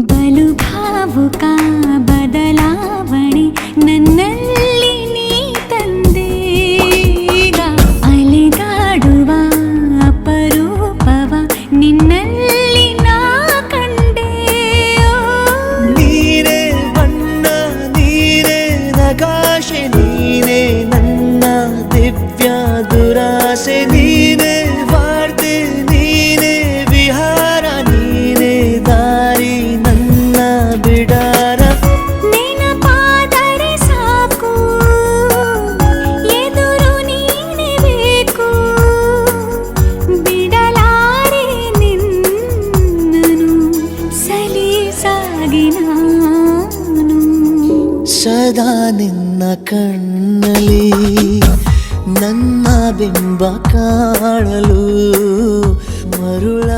ಬಲು ಭಾವುಕ ಬದಲಾವಣೆ ನನ್ನಲ್ಲಿ ನೀ ತಂದೀಗ ಅಲೆಗಾಡುವ ಅಪರೂಪವ ನಿನ್ನಲ್ಲಿ ನಾ ಕಂಡೆ ನೀನೇ ಬಣ್ಣ ನೀನೇ ನಗಾಶೆ ನೀನೇ ನನ್ನ ದಿವ್ಯ ದುರಾಸೆ ನೀನೇ ವಾರ್ತೆ ನೀನೇ ವಿಹಾರ ನೀನೇ ದಾರಿ ನನ್ನ ಬಿಡಾರ ನೆನಪಾದರೆ ಸಾಕು ಎದುರು ನೀನೇ ಬೇಕು ಬಿಡಲಾರೆ ನಿನ್ನನು ಸಲೀಸಾಗಿ ನಾನು ಸದಾ ನಿನ್ನ ಕಣ್ಣಲ್ಲಿ ನನ್ನ ಬಿಂಬ ಕಾಣಲು ಮರುಳ